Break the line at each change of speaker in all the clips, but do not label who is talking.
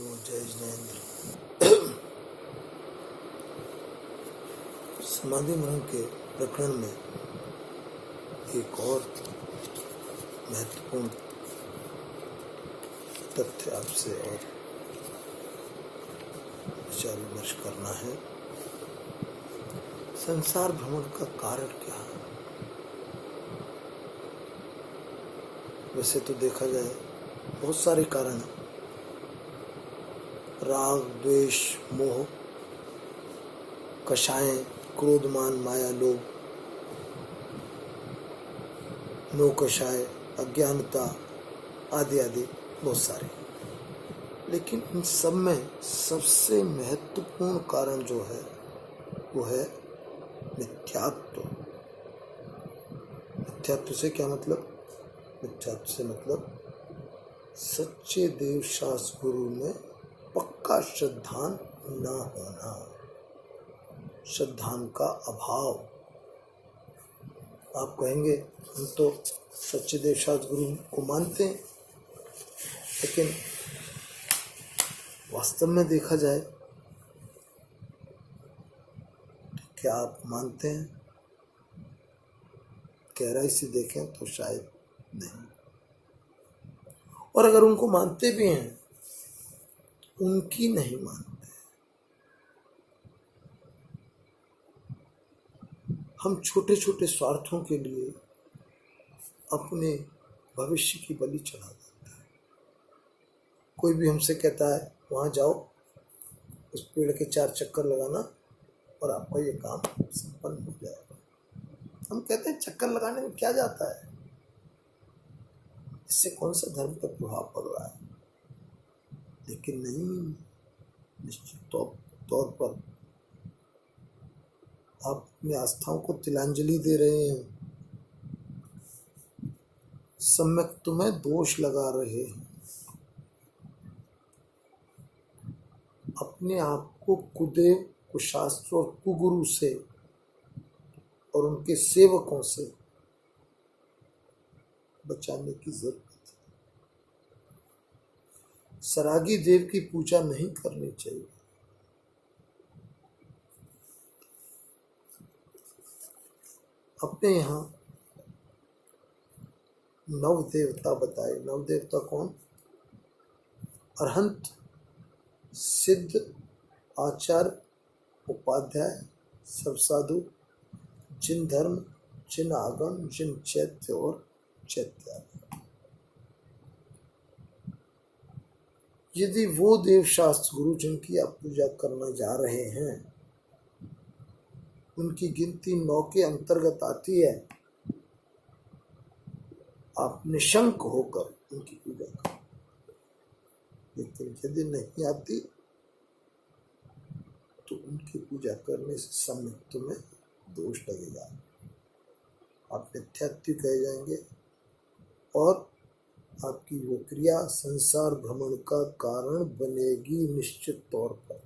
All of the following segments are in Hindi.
जय जिनेन्द्र। समाधि मरण के प्रकरण में एक और महत्वपूर्ण तथ्य आपसे और विचार विमर्श करना है। संसार भ्रमण का कारण क्या है? वैसे तो देखा जाए बहुत सारे कारण हैं। राग, द्वेष, मोह, कषाय, क्रोध, मान, माया, लोभ, नो कषाय, अज्ञानता आदि आदि बहुत सारे। लेकिन इन सब में सबसे महत्वपूर्ण कारण जो है वो है मिथ्यात्व। मिथ्यात्व से क्या मतलब? मिथ्यात्व से मतलब सच्चे देव शास्त्र गुरु में पक्का श्रद्धान न होना, श्रद्धान का अभाव। आप कहेंगे हम तो सच्चे देव शास्त्र गुरु को मानते हैं, लेकिन वास्तव में देखा जाए तो क्या आप मानते हैं? गहराई से देखें तो शायद नहीं। और अगर उनको मानते भी हैं, उनकी नहीं मानते। हम छोटे छोटे स्वार्थों के लिए अपने भविष्य की बलि चढ़ा देते हैं। कोई भी हमसे कहता है वहाँ जाओ, उस पेड़ के 4 चक्कर लगाना और आपका ये काम संपन्न हो जाएगा। हम कहते हैं चक्कर लगाने में क्या जाता है, इससे कौन सा धर्म पर प्रभाव पड़ रहा है? लेकिन नहीं, निश्चित तौर पर आप अपनी आस्थाओं को तिलांजलि दे रहे हैं, सम्यक तुम्हें दोष लगा रहे हैं, अपने आप को कुदेव, कुशास्त्र और कुगुरु से और उनके सेवकों से बचाने की जरूरत है। सरागी देव की पूजा नहीं करनी चाहिए। अपने यहाँ नव देवता बताए। नव देवता कौन? अरहंत, सिद्ध, आचार्य, उपाध्याय, सब साधु, जिन धर्म, जिन आगम, जिन चैत्य और चैत्य। यदि वो देव शास्त्र गुरु जिनकी आप पूजा करना जा रहे हैं, उनकी गिनती 9 के अंतर्गत आती है, आप निशंक होकर उनकी पूजा करें। लेकिन यदि नहीं आती तो उनकी पूजा करने से सम्यक में दोष लगेगा, आप मिथ्यात्व कहे जाएंगे और आपकी वो क्रिया संसार भ्रमण का कारण बनेगी निश्चित तौर पर।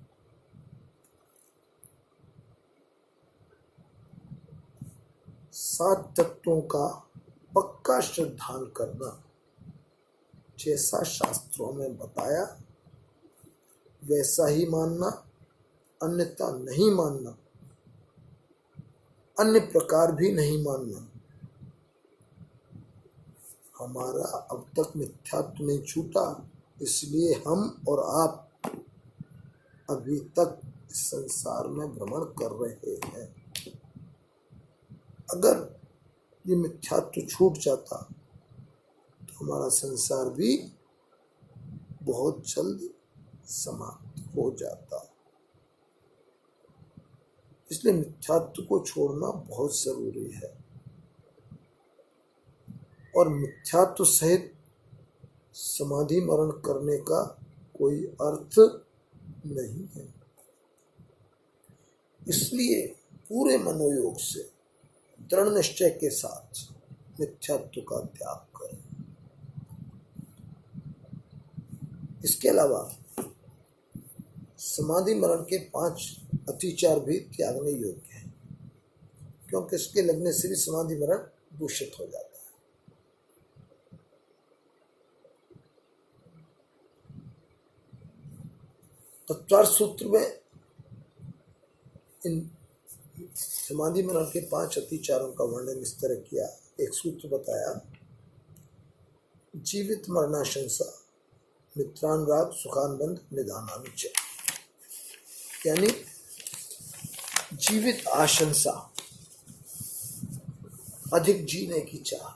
सात तत्वों का पक्का श्रद्धान करना, जैसा शास्त्रों में बताया वैसा ही मानना, अन्यथा नहीं मानना, अन्य प्रकार भी नहीं मानना। हमारा अब तक मिथ्यात्व नहीं छूटा, इसलिए हम और आप अभी तक इस संसार में भ्रमण कर रहे हैं। अगर ये मिथ्यात्व छूट जाता तो हमारा संसार भी बहुत जल्द समाप्त हो जाता। इसलिए मिथ्यात्व को छोड़ना बहुत जरूरी है और मिथ्यात्व सहित समाधि मरण करने का कोई अर्थ नहीं है। इसलिए पूरे मनोयोग से दृढ़ निश्चय के साथ मिथ्यात्व का त्याग करें। इसके अलावा समाधि मरण के 5 अतिचार भी त्यागने योग्य हैं, क्योंकि इसके लगने से भी समाधि मरण दूषित हो जाता है। तत्वार्थ सूत्र में इन समाधि मरण के 5 अतिचारों का वर्णन इस तरह किया। एक सूत्र बताया, जीवित मरणाशंसा मित्रानुराग सुखानुबंध निदानानुच, यानी जीवित आशंसा, अधिक जीने की चाह,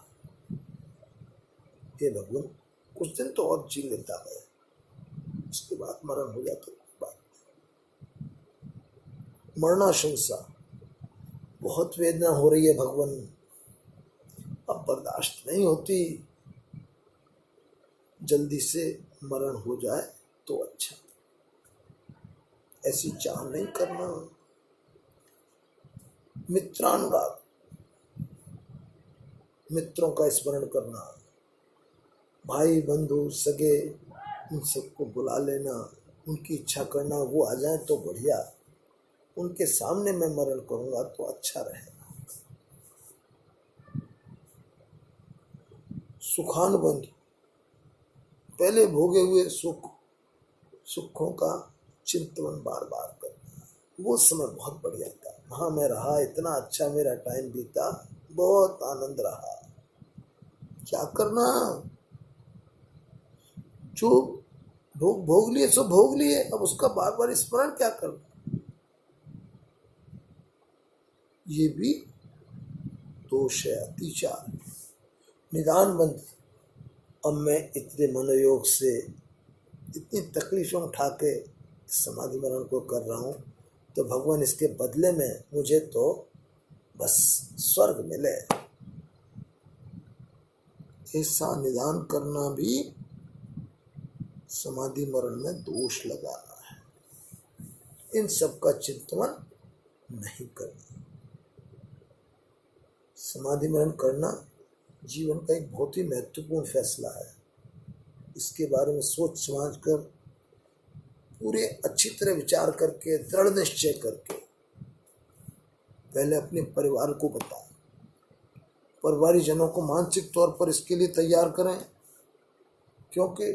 ये भगवान कुछ दिन तो और जी लेता है, उसके बाद मरण हो जाता है। मरणाशंसा, बहुत वेदना हो रही है भगवान, अब बर्दाश्त नहीं होती, जल्दी से मरण हो जाए तो अच्छा, ऐसी चाह नहीं करना। मित्रानुराग, मित्रों का स्मरण करना, भाई बंधु सगे उन सबको बुला लेना, उनकी इच्छा करना, वो आ जाए तो बढ़िया, उनके सामने मैं मरण करूंगा तो अच्छा रहेगा। सुखानुबंध, पहले भोगे हुए सुखों का चिंतन बार बार करना, वो समय बहुत बढ़िया था, वहां मैं रहा, इतना अच्छा मेरा टाइम बीता, बहुत आनंद रहा। क्या करना, जो भोग लिए सो भोग लिए, अब उसका बार बार स्मरण क्या करना, ये भी दोष है, अतिचार। निदान बंद, अब मैं इतने मनोयोग से इतनी तकलीफें उठा के समाधि मरण को कर रहा हूँ, तो भगवान इसके बदले में मुझे तो बस स्वर्ग मिले, ऐसा निदान करना भी समाधि मरण में दोष लगाना है। इन सब का चिंतन नहीं करना। समाधि मरण करना जीवन का एक बहुत ही महत्वपूर्ण फैसला है। इसके बारे में सोच समझ कर, पूरे अच्छी तरह विचार करके, दृढ़ निश्चय करके पहले अपने परिवार को बताएं, परिवारी जनों को मानसिक तौर पर इसके लिए तैयार करें, क्योंकि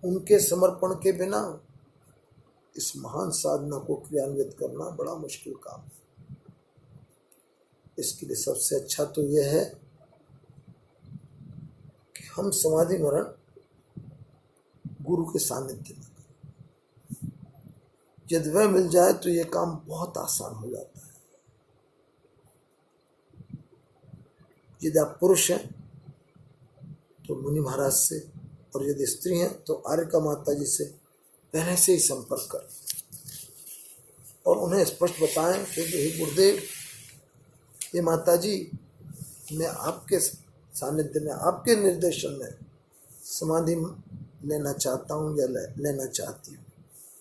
उनके समर्पण के बिना इस महान साधना को क्रियान्वित करना बड़ा मुश्किल काम है। इसके लिए सबसे अच्छा तो यह है कि हम समाधि मरण गुरु के सानिध्य में करें। यदि वह मिल जाए तो यह काम बहुत आसान हो जाता है। यदि आप पुरुष हैं तो मुनि महाराज से, और यदि स्त्री हैं तो आर्यका माता जी से पहले से ही संपर्क करें और उन्हें स्पष्ट बताएं कि हे गुरुदेव, ये माता जी, मैं आपके सानिध्य में, आपके निर्देशन में समाधि लेना चाहता हूँ या लेना चाहती हूँ,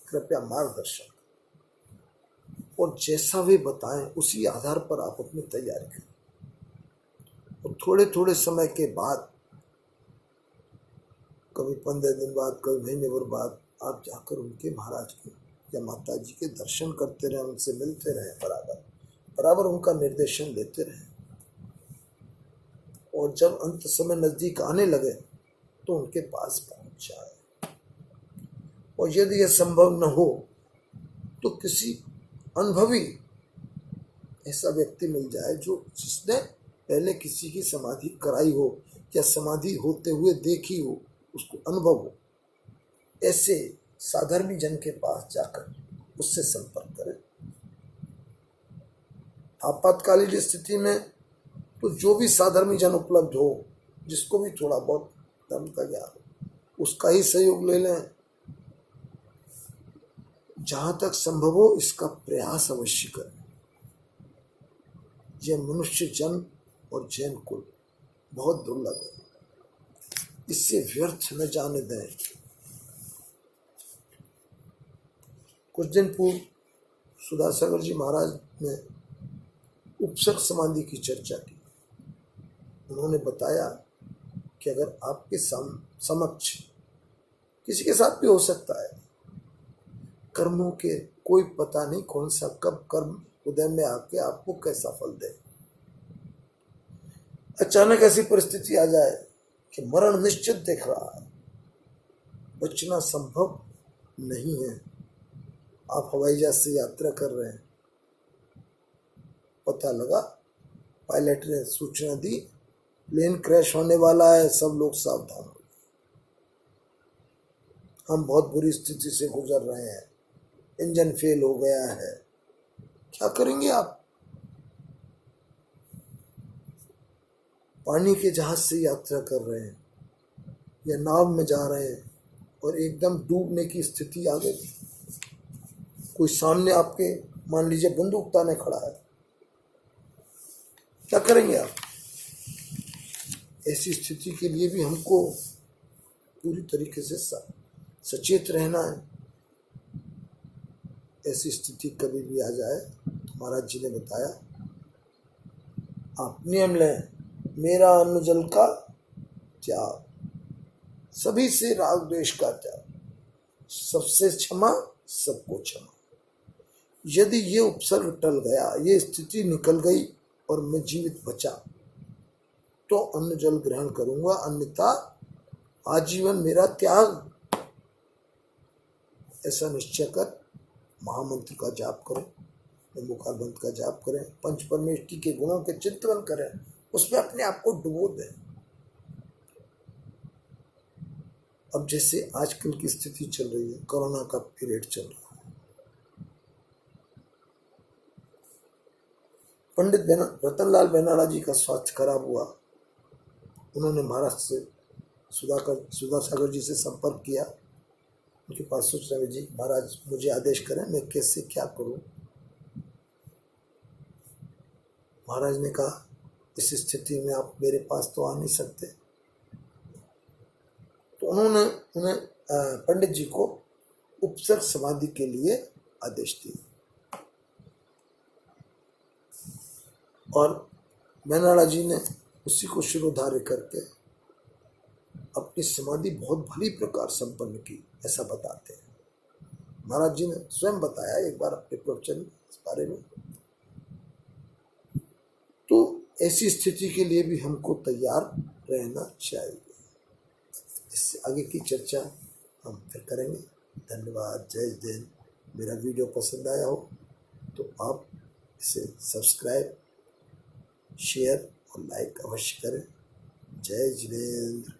कृपया मार्गदर्शन। और जैसा वे बताएं उसी आधार पर आप अपनी तैयारी करें। और थोड़े थोड़े समय के बाद, कभी 15 दिन बाद, कभी महीने भर बाद, आप जाकर उनके महाराज के या माता जी के दर्शन करते रहें, उनसे मिलते रहें, बराबर उनका निर्देशन लेते रहें। और जब अंत समय नजदीक आने लगे तो उनके पास पहुंच जाए। और यदि यह संभव न हो तो किसी अनुभवी ऐसा व्यक्ति मिल जाए जिसने पहले किसी की समाधि कराई हो या समाधि होते हुए देखी हो, उसको अनुभव हो, ऐसे साधर्मी जन के पास जाकर उससे संपर्क करें। आपातकालीन स्थिति में तो जो भी साधर्मी जन उपलब्ध हो, जिसको भी थोड़ा बहुत धर्म का ज्ञान हो, उसका ही सहयोग ले लें। जहां तक संभव हो इसका प्रयास अवश्य करें। यह मनुष्य जन्म और जैन कुल बहुत दुर्लभ है, इससे व्यर्थ न जाने दें। कुछ दिन पूर्व सुधासागर जी महाराज ने उपसर्ग समाधि की चर्चा की। उन्होंने बताया कि अगर आपके समक्ष, किसी के साथ भी हो सकता है, कर्मों के कोई पता नहीं कौन सा कब कर्म उदय में आके आपको कैसा फल दे, अचानक ऐसी परिस्थिति आ जाए कि मरण निश्चित दिख रहा है, बचना संभव नहीं है, आप हवाई जहाज से यात्रा कर रहे हैं, पता लगा, पायलट ने सूचना दी प्लेन क्रैश होने वाला है, सब लोग सावधान हो, हम बहुत बुरी स्थिति से गुजर रहे हैं, इंजन फेल हो गया है, क्या करेंगे आप? पानी के जहाज से यात्रा कर रहे हैं या नाव में जा रहे हैं और एकदम डूबने की स्थिति आ गई, कोई सामने आपके मान लीजिए बंदूक ताने खड़ा है, क्या करेंगे आप? ऐसी स्थिति के लिए भी हमको पूरी तरीके से सचेत रहना है। ऐसी स्थिति कभी भी आ जाए, महाराज जी ने बताया आप नियम लें, मेरा अन्न जल का त्याग, सभी से राग द्वेष का त्याग, सबसे क्षमा, सबको क्षमा। यदि ये उपसर्ग टल गया, ये स्थिति निकल गई और मैं जीवित बचा, तो अन्न जल ग्रहण करूंगा, अन्यथा आजीवन मेरा त्याग। ऐसा निश्चय कर महामंत्र का जाप करें, मुखार बंद का जाप करें, पंच परमेष्टि के गुणों के चिंतन करें, उसमें अपने आप को डुबो दें। अब जैसे आजकल की स्थिति चल रही है, कोरोना का पीरियड चल रहा है, पंडित रतनलाल बेनाला जी का स्वास्थ्य खराब हुआ, उन्होंने महाराज से सुधा सागर जी से संपर्क किया, उनके पास सोच रहे जी महाराज मुझे आदेश करें, मैं कैसे क्या करूं? महाराज ने कहा इस स्थिति में आप मेरे पास तो आ नहीं सकते, तो उन्होंने उन्हें पंडित जी को उपसर्ग समाधि के लिए आदेश दिया और बेनाला जी ने उसी को शिरोधार्य करके अपनी समाधि बहुत भली प्रकार संपन्न की, ऐसा बताते हैं। महाराज जी ने स्वयं बताया एक बार अपने प्रवचन में इस बारे में। तो ऐसी स्थिति के लिए भी हमको तैयार रहना चाहिए। इससे आगे की चर्चा हम फिर करेंगे। धन्यवाद, जय जैन। मेरा वीडियो पसंद आया हो तो आप इसे सब्सक्राइब, शेयर और लाइक अवश्य करें। जय जिनेंद्र।